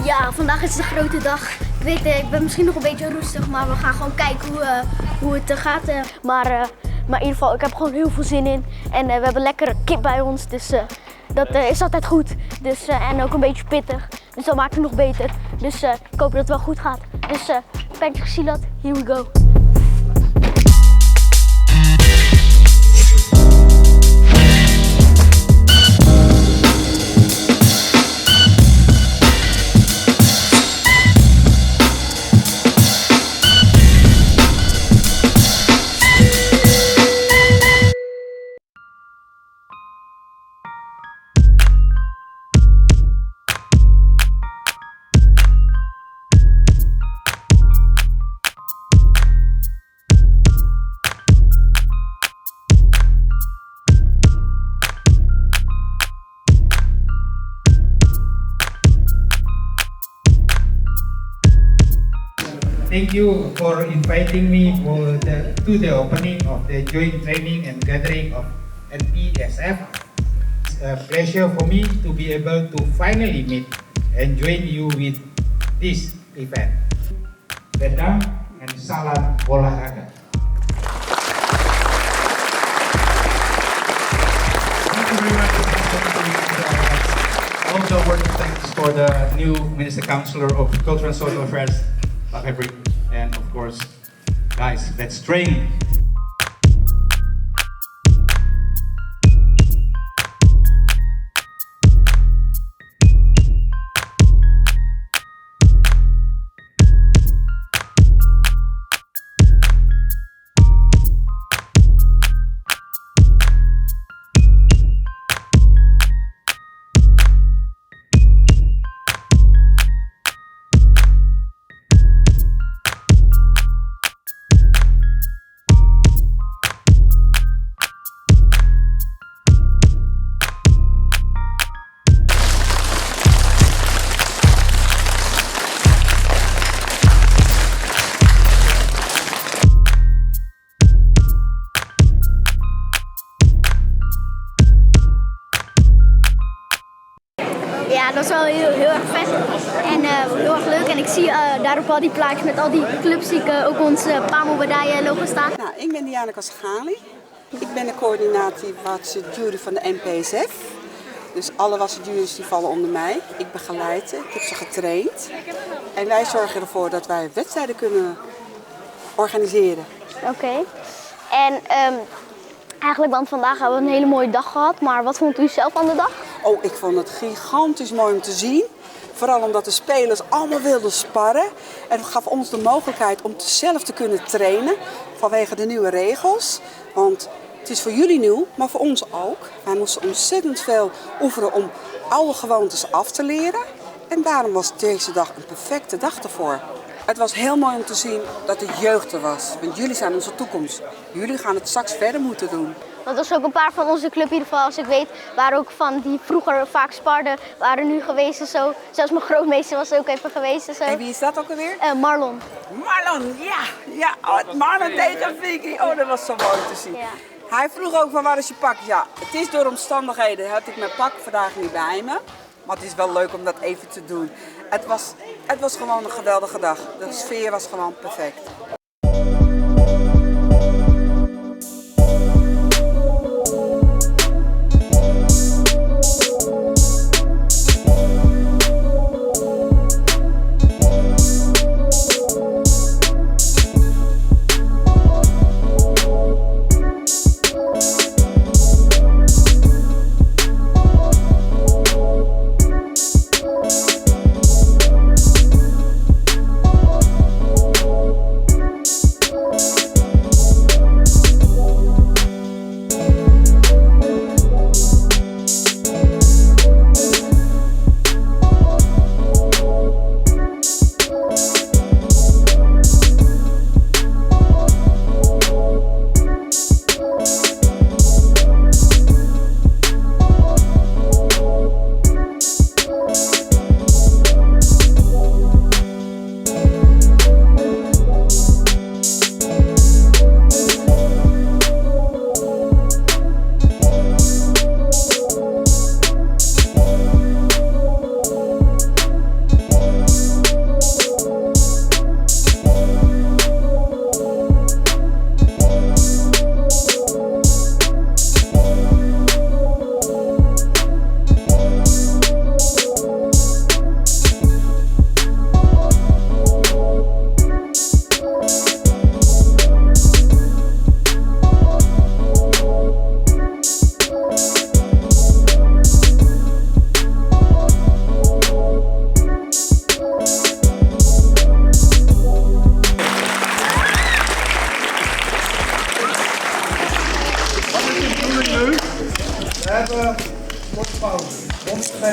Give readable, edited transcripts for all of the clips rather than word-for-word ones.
Ja, vandaag is de grote dag. Ik weet, ik ben misschien nog een beetje roestig, maar we gaan gewoon kijken hoe het gaat. Maar in ieder geval, ik heb gewoon heel veel zin in. En we hebben lekkere kip bij ons, dus dat is altijd goed. Dus, en ook een beetje pittig, dus dat maakt het nog beter. Dus ik hoop dat het wel goed gaat. Dus fijn dat je gezien had, here we go. Thank you for inviting me to the opening of the joint training and gathering of NPSF. It's a pleasure for me to be able to finally meet and join you with this event. Bedang and salam olahraga. Thank you very much. Also, word of thanks for the new Minister Councillor of Culture and Social Affairs, Pak Hebrik. And of course, guys, let's train. Ja, dat is wel heel erg vet en heel erg leuk. En ik zie daar op al die plaatjes met al die clubs zie ik ook ons Pamelbedaaien logo staan. Nou, ik ben Diana Kasgali. Ik ben de coördinatie wassenjury van de NPSF. Dus alle wassenjuries die vallen onder mij. Ik begeleid ze, ik heb ze getraind. En wij zorgen ervoor dat wij wedstrijden kunnen organiseren. Oké. En eigenlijk, want vandaag hebben we een hele mooie dag gehad. Maar wat vond u zelf aan de dag? Oh, ik vond het gigantisch mooi om te zien. Vooral omdat de spelers allemaal wilden sparren. En het gaf ons de mogelijkheid om zelf te kunnen trainen vanwege de nieuwe regels. Want het is voor jullie nieuw, maar voor ons ook. Wij moesten ontzettend veel oefenen om oude gewoontes af te leren. En daarom was deze dag een perfecte dag ervoor. Het was heel mooi om te zien dat de jeugd er was. Want jullie zijn onze toekomst. Jullie gaan het straks verder moeten doen. Want er was ook een paar van onze club in ieder geval, als ik weet, waren ook van die vroeger vaak sparden, waren nu geweest en zo. Zelfs mijn grootmeester was ook even geweest en zo. En wie is dat ook alweer? Marlon. Marlon, ja. Oh, Marlon tegen Vicky. Oh, dat was zo mooi te zien. Ja. Hij vroeg ook van waar is je pak? Ja, het is door omstandigheden had ik mijn pak vandaag niet bij me. Maar het is wel leuk om dat even te doen. Het was gewoon een geweldige dag. De sfeer was gewoon perfect.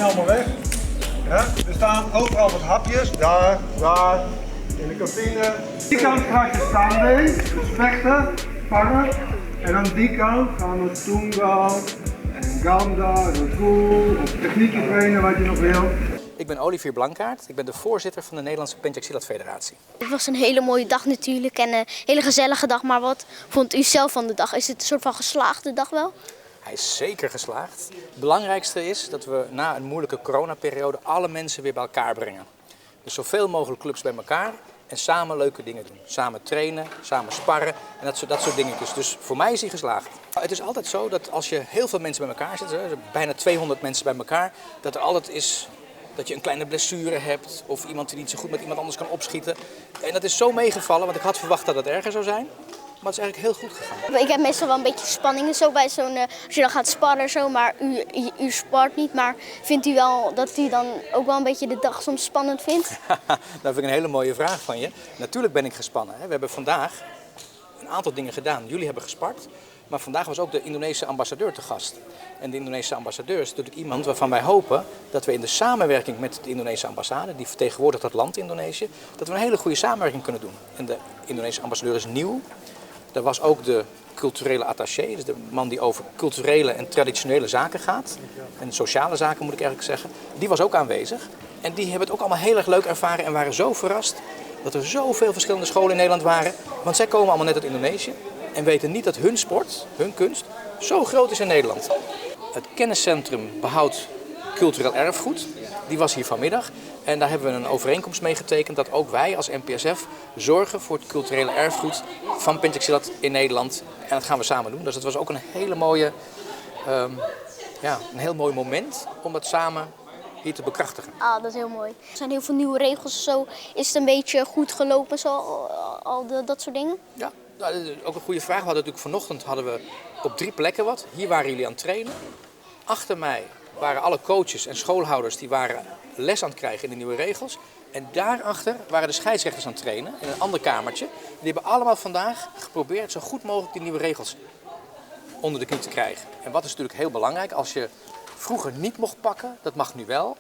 zijn allemaal weg. Ja? Er staan overal wat hapjes. Daar, in de kantine. Die kant gaat je staanbeen, dus vechten, vangen. En aan die kant gaan we Tungal en Ganda en Koel, of technieken trainen wat je nog wil. Ik ben Olivier Blankaert, ik ben de voorzitter van de Nederlandse Pencak-Silat Federatie. Het was een hele mooie dag natuurlijk en een hele gezellige dag. Maar wat vond u zelf van de dag? Is het een soort van geslaagde dag wel? Hij is zeker geslaagd. Het belangrijkste is dat we na een moeilijke coronaperiode alle mensen weer bij elkaar brengen. Dus zoveel mogelijk clubs bij elkaar en samen leuke dingen doen. Samen trainen, samen sparren en dat soort dingetjes. Dus voor mij is hij geslaagd. Het is altijd zo dat als je heel veel mensen bij elkaar zit, bijna 200 mensen bij elkaar, dat er altijd is dat je een kleine blessure hebt of iemand die niet zo goed met iemand anders kan opschieten. En dat is zo meegevallen, want ik had verwacht dat het erger zou zijn. Maar het is eigenlijk heel goed gegaan. Ik heb meestal wel een beetje spanning zo bij zo'n, als je dan gaat sparren zo, maar u spart niet. Maar vindt u wel dat u dan ook wel een beetje de dag soms spannend vindt? Dat vind ik een hele mooie vraag van je. Natuurlijk ben ik gespannen. We hebben vandaag een aantal dingen gedaan. Jullie hebben gespart. Maar vandaag was ook de Indonesische ambassadeur te gast. En de Indonesische ambassadeur is natuurlijk iemand waarvan wij hopen dat we in de samenwerking met de Indonesische ambassade, die vertegenwoordigt dat land Indonesië, dat we een hele goede samenwerking kunnen doen. En de Indonesische ambassadeur is nieuw. Er was ook de culturele attaché, dus de man die over culturele en traditionele zaken gaat. En sociale zaken moet ik eigenlijk zeggen. Die was ook aanwezig. En die hebben het ook allemaal heel erg leuk ervaren en waren zo verrast dat er zoveel verschillende scholen in Nederland waren. Want zij komen allemaal net uit Indonesië en weten niet dat hun sport, hun kunst, zo groot is in Nederland. Het kenniscentrum behoudt cultureel erfgoed. Die was hier vanmiddag. En daar hebben we een overeenkomst mee getekend dat ook wij als NPSF zorgen voor het culturele erfgoed van Pencak-Silat in Nederland. En dat gaan we samen doen. Dus het was ook een hele mooie, een heel mooi moment om dat samen hier te bekrachtigen. Ah, dat is heel mooi. Er zijn heel veel nieuwe regels zo. Is het een beetje goed gelopen, zo, dat soort dingen? Ja, ook een goede vraag. We hadden natuurlijk vanochtend op 3 plekken wat. Hier waren jullie aan het trainen. Achter mij waren alle coaches en schoolhouders die waren les aan het krijgen in de nieuwe regels. En daarachter waren de scheidsrechters aan het trainen in een ander kamertje. Die hebben allemaal vandaag geprobeerd zo goed mogelijk die nieuwe regels onder de knie te krijgen. En wat is natuurlijk heel belangrijk, als je vroeger niet mocht pakken, dat mag nu wel.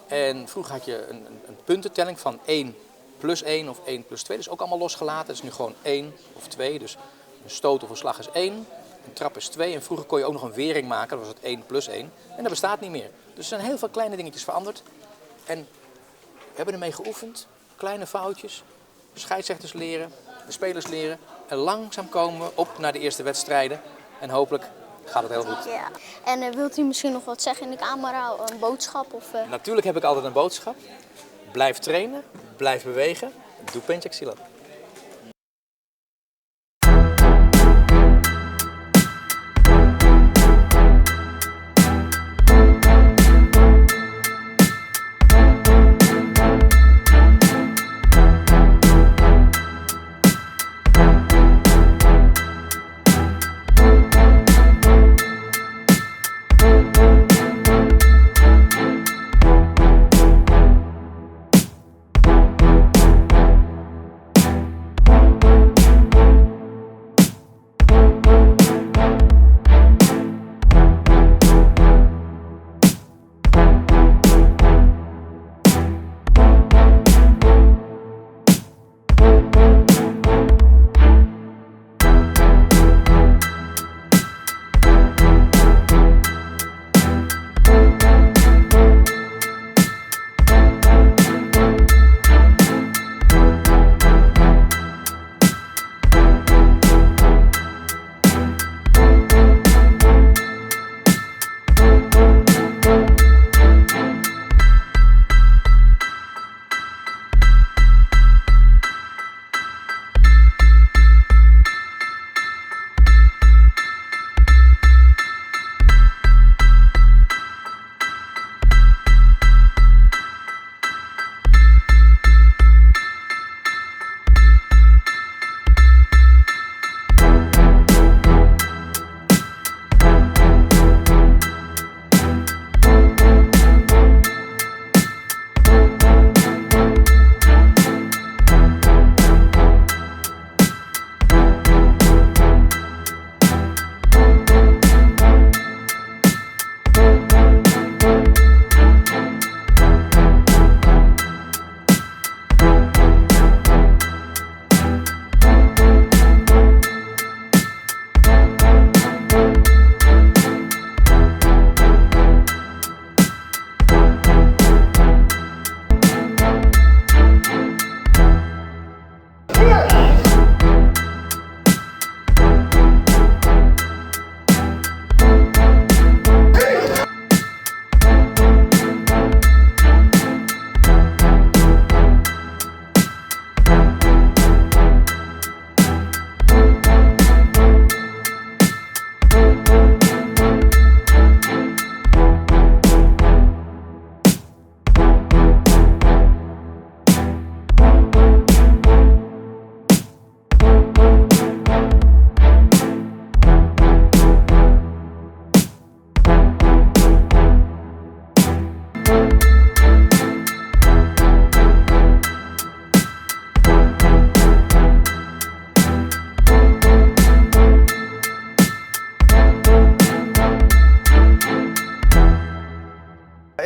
En vroeger had je een puntentelling van 1 plus 1 of 1 plus 2. Dat is ook allemaal losgelaten. Het is nu gewoon 1 of 2. Dus een stoot of een slag is 1. Een trap is 2 en vroeger kon je ook nog een wering maken, dat was het 1 plus 1. En dat bestaat niet meer. Dus er zijn heel veel kleine dingetjes veranderd. En we hebben ermee geoefend, kleine foutjes, scheidsrechters leren, de spelers leren. En langzaam komen we op naar de eerste wedstrijden. En hopelijk gaat het heel goed. Ja. En wilt u misschien nog wat zeggen in de camera, een boodschap? Of, Natuurlijk heb ik altijd een boodschap. Blijf trainen, blijf bewegen, doe Pencak-Silat.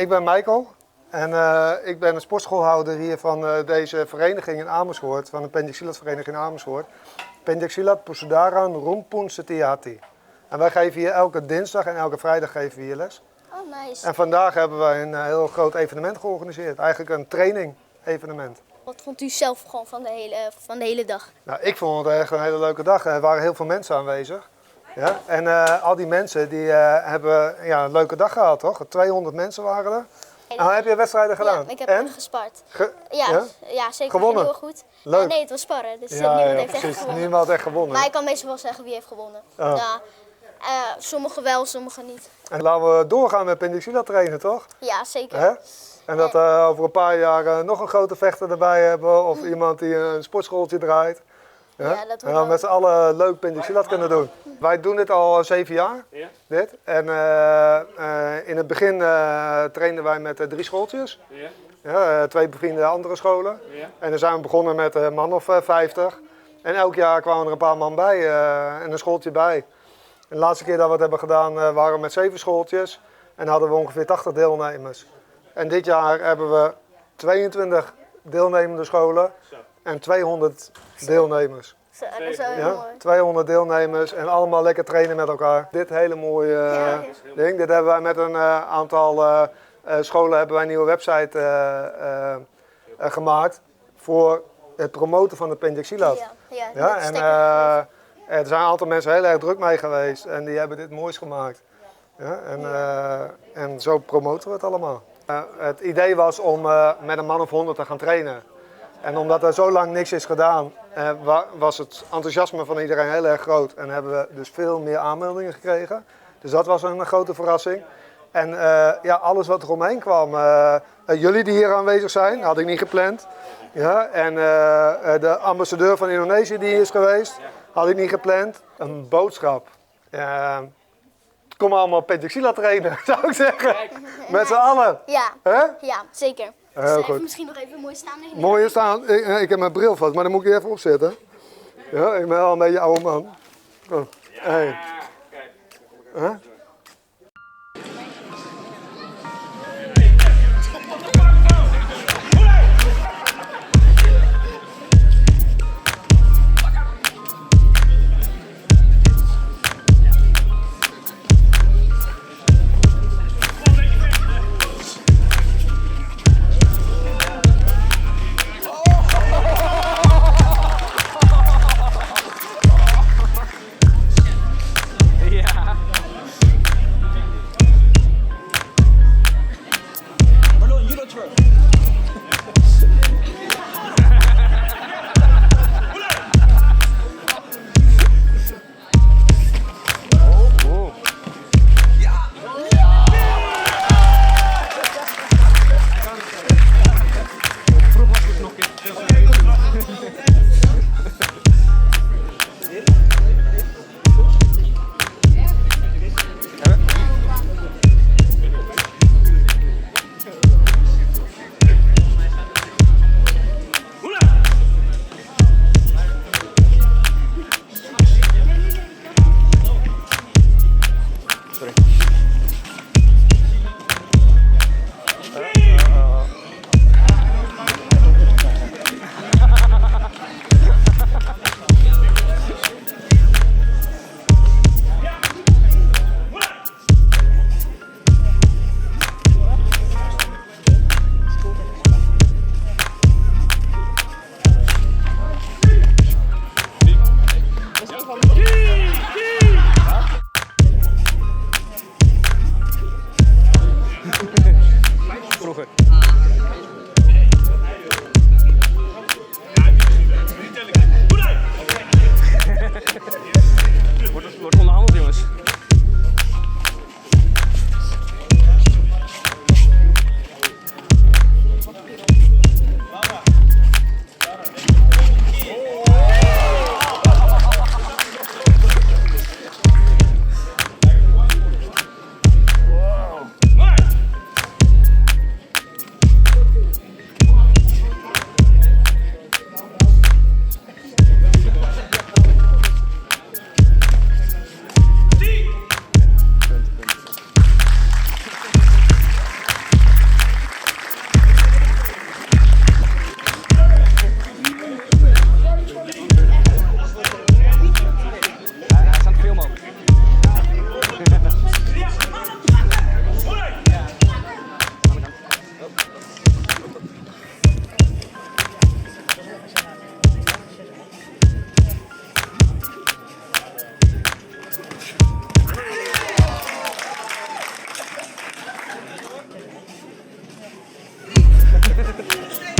Ik ben Michael en ik ben een sportschoolhouder hier van deze vereniging in Amersfoort, van de Pencaksilat vereniging in Amersfoort. Pencaksilat Pusudaran Rumpun Setiati. En wij geven hier elke dinsdag en elke vrijdag geven we hier les. Oh, nice. En vandaag hebben wij een heel groot evenement georganiseerd, eigenlijk een training evenement. Wat vond u zelf gewoon van de hele dag? Nou, ik vond het echt een hele leuke dag. Er waren heel veel mensen aanwezig. Ja? En al die mensen die hebben een leuke dag gehad, toch? 200 mensen waren er. Nou, heb je wedstrijden gedaan? Ja, ik heb en? gespart. Ja? Ja, zeker. Gewonnen? Heel goed. Leuk. Nee, het was sparren, dus Ja, niemand heeft echt precies. gewonnen. Niemand heeft gewonnen. Maar ik kan meestal wel zeggen wie heeft gewonnen. Oh. Ja, sommigen wel, sommigen niet. En laten we doorgaan met Pencaksilat trainen, toch? Ja, zeker. Hè? En dat over een paar jaar nog een grote vechter erbij hebben of iemand die een sportschooltje draait. Ja? Ja, dat En dan met z'n allen leuk Pencaksilat kunnen doen. Wij doen dit al 7 jaar. Ja. Dit. En in het begin trainden wij met 3 schooltjes. Ja. Ja, 2 bevriende andere scholen. Ja. En dan zijn we begonnen met een man of 50. En elk jaar kwamen er een paar man bij en een schooltje bij. En de laatste keer dat we het hebben gedaan waren we met 7 schooltjes. En hadden we ongeveer 80 deelnemers. En dit jaar hebben we 22 deelnemende scholen en 200 deelnemers. Zo, dat is wel heel Ja, mooi. 200 deelnemers en allemaal lekker trainen met elkaar. Dit hele mooie ding. Dit hebben wij met een aantal scholen hebben wij een nieuwe website gemaakt voor het promoten van de Pencaksilat. Ja, en er zijn een aantal mensen heel erg druk mee geweest en die hebben dit moois gemaakt. Ja, en zo promoten we het allemaal. Het idee was om met een man of 100 te gaan trainen. En omdat er zo lang niks is gedaan, was het enthousiasme van iedereen heel erg groot. En hebben we dus veel meer aanmeldingen gekregen. Dus dat was een grote verrassing. En alles wat er omheen kwam. Jullie die hier aanwezig zijn, had ik niet gepland. Ja, en de ambassadeur van Indonesië die hier is geweest, had ik niet gepland. Een boodschap. Kom allemaal Pencaksilat trainen, zou ik zeggen. Met z'n allen. Ja, Hè? ja, zeker. Heel Dus goed. even misschien nog even mooi staan. Mooi staan. Ik heb mijn bril vast, maar dan moet ik die even opzetten. Ja, ik ben al een beetje oude man. Oh. Hey. Huh? Stay